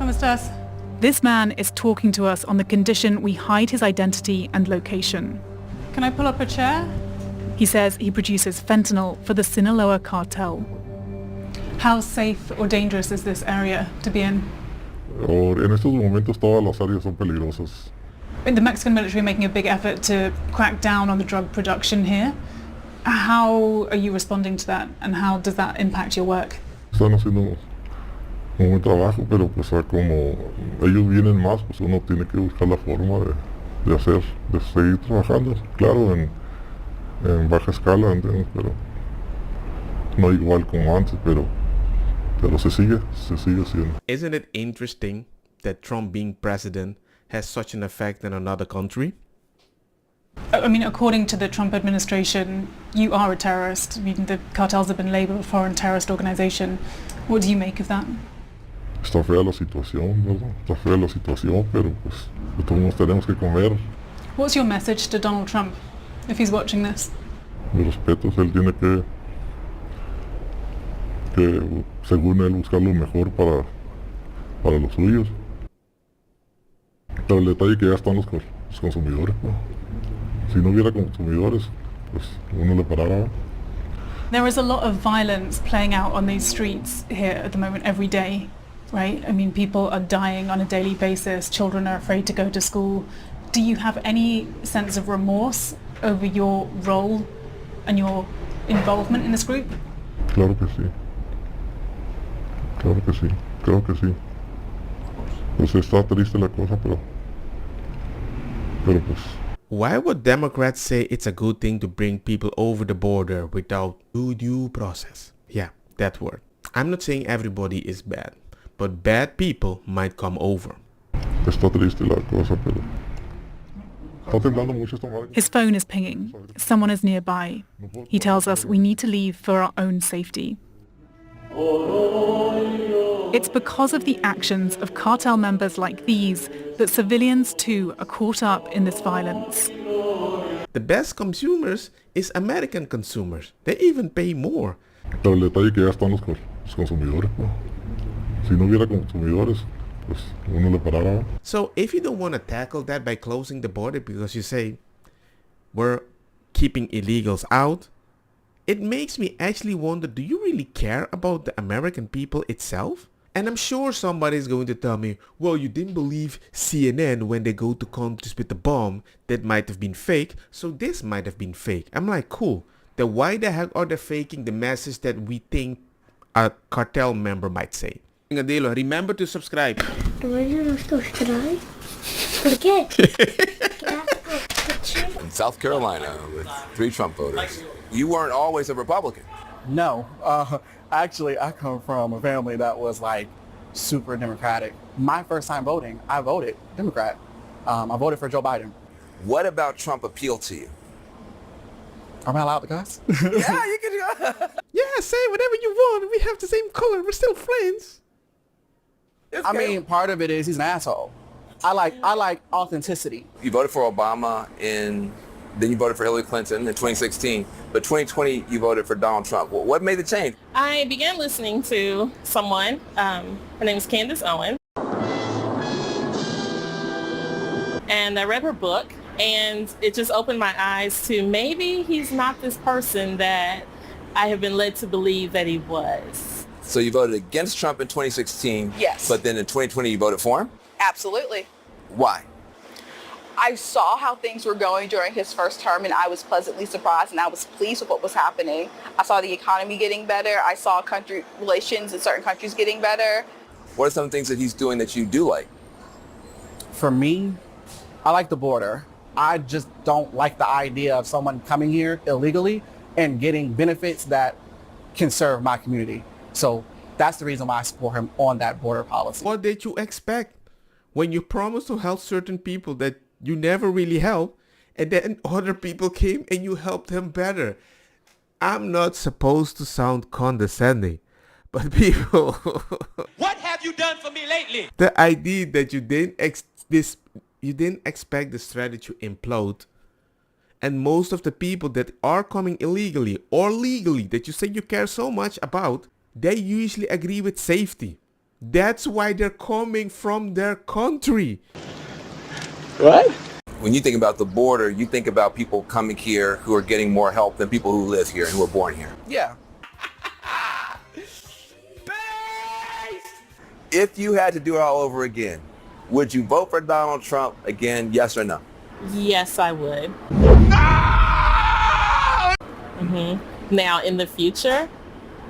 ¿Cómo estás? This man is talking to us on the condition we hide his identity and location. Can I pull up a chair? He says he produces fentanyl for the Sinaloa cartel. How safe or dangerous is this area to be in? En estos momentos todas las áreas son peligrosas. The Mexican military making a big effort to crack down on the drug production here. How are you responding to that, and how does that impact your work? Están haciendo un buen trabajo, pero pues como ellos vienen más, pues uno tiene que buscar la forma de seguir trabajando. Claro, en baja escala, ¿entiendes? Pero no igual como antes, pero se sigue haciendo. Isn't it interesting that Trump being president has such an effect in another country? I mean, according to the Trump administration, you are a terrorist. I mean, the cartels have been labeled a foreign terrorist organization. What do you make of that? Está fea la situación, ¿verdad? Está fea la situación, pero pues todos tenemos que comer. What's your message to Donald Trump, if he's watching this? Mi respeto, él tiene que según él buscar lo mejor para los suyos. Pero el detalle que ya están los consumidores, ¿no? Si no hubiera consumidores, pues uno le paraba. There is a lot of violence playing out on these streets here at the moment every day, right? I mean, people are dying on a daily basis. Children are afraid to go to school. Do you have any sense of remorse over your role and your involvement in this group? Claro que sí. Claro que sí. Claro que sí. Pues está triste la cosa, pero pues. Why would Democrats say it's a good thing to bring people over the border without due process? Yeah, that word. I'm not saying everybody is bad, but bad people might come over. Está triste la cosa, pero está temblando mucho esta madre. His phone is pinging. Someone is nearby. He tells us we need to leave for our own safety. It's because of the actions of cartel members like these that civilians too are caught up in this violence. The best consumers is American consumers. They even pay more. Pero el detalle que ya están los consumidores, ¿no? Si no hubiera consumidores, pues uno le paraba. So if you don't want to tackle that by closing the border because you say we're keeping illegals out, it makes me actually wonder, do you really care about the American people itself? And I'm sure somebody's going to tell me, well, you didn't believe CNN when they go to countries with a bomb. That might have been fake, so this might have been fake. I'm like, cool. Then why the heck are they faking the message that we think a cartel member might say? Remember to subscribe. Remember to subscribe? ¿Por qué? In South Carolina with 3 Trump voters. You weren't always a Republican. No. Actually, I come from a family that was like super Democratic. My first time voting, I voted Democrat. I voted for Joe Biden. What about Trump appealed to you? Am I allowed to cuss? Yeah, you can go. Yeah, say whatever you want. We have the same color. We're still friends. I mean, part of it is he's an asshole. I like authenticity. You voted for Obama then you voted for Hillary Clinton in 2016, but 2020 you voted for Donald Trump. What made the change? I began listening to someone, her name is Candace Owen, and I read her book, and it just opened my eyes to maybe he's not this person that I have been led to believe that he was. So you voted against Trump in 2016, Yes. but then in 2020 you voted for him? Absolutely. Why? I saw how things were going during his first term, and I was pleasantly surprised, and I was pleased with what was happening. I saw the economy getting better. I saw country relations in certain countries getting better. What are some things that he's doing that you do like? For me, I like the border. I just don't like the idea of someone coming here illegally and getting benefits that can serve my community. So that's the reason why I support him on that border policy. What did you expect when you promised to help certain people that you never really helped, and then other people came and you helped them better? I'm not supposed to sound condescending, but people... What have you done for me lately? The idea that you didn't expect the strategy to implode, and most of the people that are coming illegally or legally that you say you care so much about, they usually agree with safety. That's why they're coming from their country. What? When you think about the border, you think about people coming here who are getting more help than people who live here and who were born here. Yeah. If you had to do it all over again, would you vote for Donald Trump again, yes or no? Yes, I would. Now, in the future,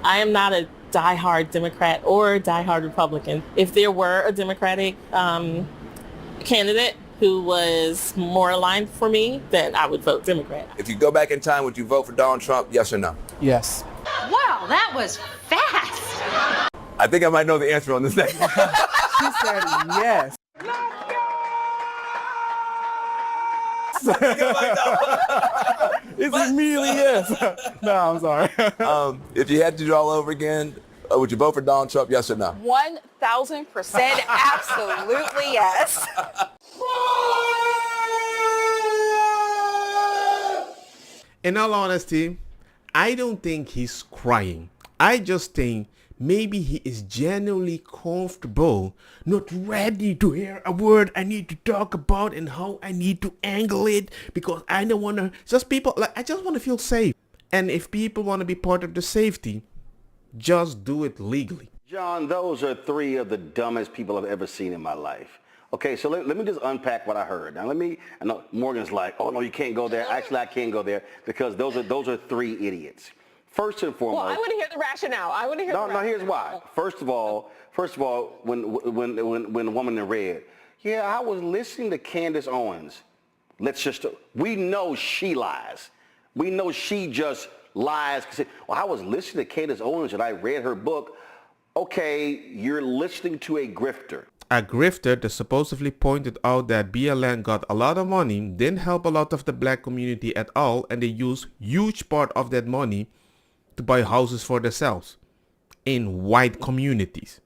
I am not a diehard Democrat or diehard Republican. If there were a Democratic candidate who was more aligned for me, then I would vote Democrat. If you go back in time, would you vote for Donald Trump, yes or no? Yes. Wow, that was fast. I think I might know the answer on this next one. She said yes. It's immediately yes. No, I'm sorry. If you had to do it all over again, would you vote for Donald Trump, yes or no? 1,000% absolutely yes. In all honesty, I don't think he's crying. I just think maybe he is genuinely comfortable, not ready to hear a word I need to talk about and how I need to angle it, because I don't want to, just people, like, I just want to feel safe. And if people want to be part of the safety, just do it legally. John, those are three of the dumbest people I've ever seen in my life. Okay, so let me just unpack what I heard. Now I know Morgan's like, oh no, you can't go there. Actually, I can go there because those are three idiots. First and foremost. Well, I want to hear the rationale. No, here's why. First of all, when the woman in red, yeah, I was listening to Candace Owens. We know she lies. We know she just lies. Well, I was listening to Candace Owens and I read her book. Okay, you're listening to a grifter. A grifter that supposedly pointed out that BLM got a lot of money, didn't help a lot of the black community at all, and they used huge part of that money to buy houses for themselves in white communities.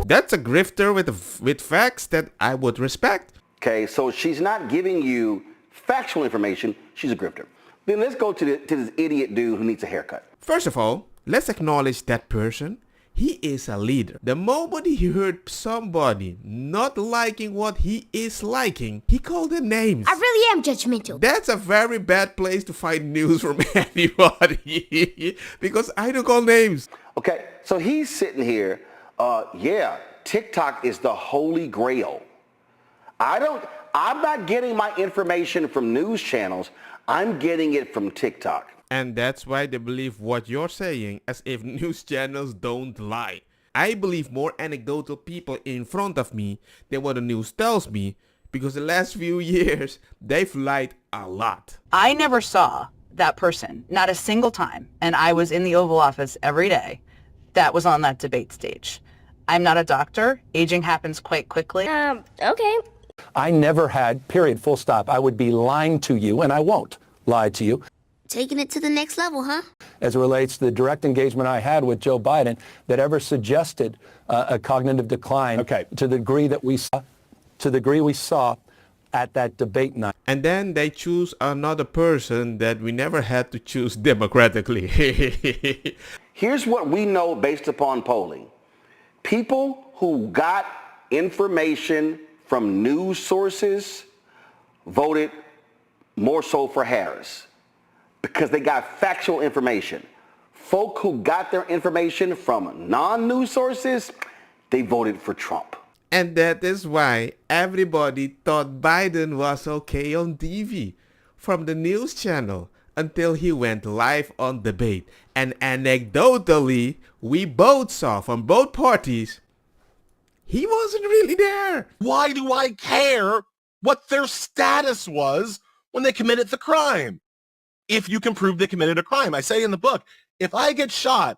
That's a grifter with facts that I would respect. Okay, so she's not giving you factual information. She's a grifter. Then let's go to this idiot dude who needs a haircut. First of all, let's acknowledge that person. He is a leader. The moment he heard somebody not liking what he is liking, he called them names. I really am judgmental. That's a very bad place to find news from anybody because I don't call names. Okay, so he's sitting here, yeah, TikTok is the holy grail. I'm not getting my information from news channels. I'm getting it from TikTok. And that's why they believe what you're saying, as if news channels don't lie. I believe more anecdotal people in front of me than what the news tells me, because the last few years, they've lied a lot. I never saw that person, not a single time, and I was in the Oval Office every day, that was on that debate stage. I'm not a doctor. Aging happens quite quickly. Okay. I never had, period, full stop. I would be lying to you, and I won't lie to you. Taking it to the next level, huh? As it relates to the direct engagement I had with Joe Biden that ever suggested a cognitive decline to the degree that we saw at that debate night. And then they choose another person that we never had to choose democratically. Here's what we know based upon polling. People who got information from news sources voted more so for Harris, because they got factual information. Folk who got their information from non-news sources, they voted for Trump. And that is why everybody thought Biden was okay on TV from the news channel until he went live on debate. And anecdotally, we both saw from both parties, he wasn't really there. Why do I care what their status was when they committed the crime? If you can prove they committed a crime. I say in the book, if I get shot,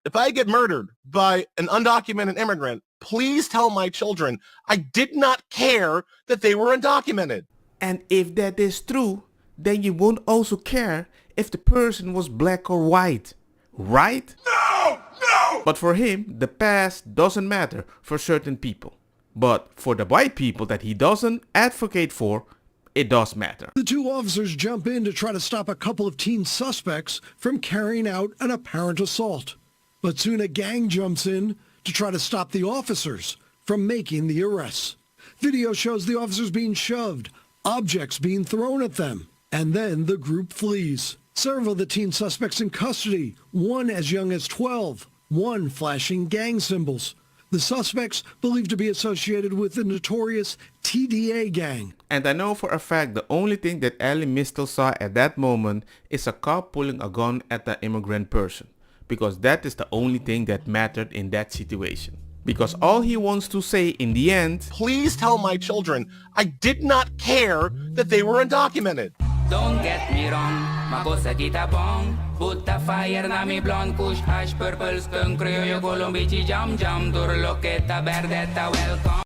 if I get murdered by an undocumented immigrant, please tell my children I did not care that they were undocumented. And if that is true, then you won't also care if the person was black or white, right? No! But for him, the past doesn't matter for certain people. But for the white people that he doesn't advocate for, it does matter. The two officers jump in to try to stop a couple of teen suspects from carrying out an apparent assault. But soon a gang jumps in to try to stop the officers from making the arrests. Video shows the officers being shoved, objects being thrown at them, and then the group flees. Several of the teen suspects in custody, one as young as 12, one flashing gang symbols. The suspects believed to be associated with the notorious TDA gang. And I know for a fact the only thing that Ellie Mistel saw at that moment is a cop pulling a gun at the immigrant person. Because that is the only thing that mattered in that situation. Because all he wants to say in the end, please tell my children I did not care that they were undocumented. Don't get me wrong, makosa kita bong. Put the fire na mi blonde, kush hash, purple skunk, criollo, colombici, jam jam, durlo, que ta verde, ta welcome.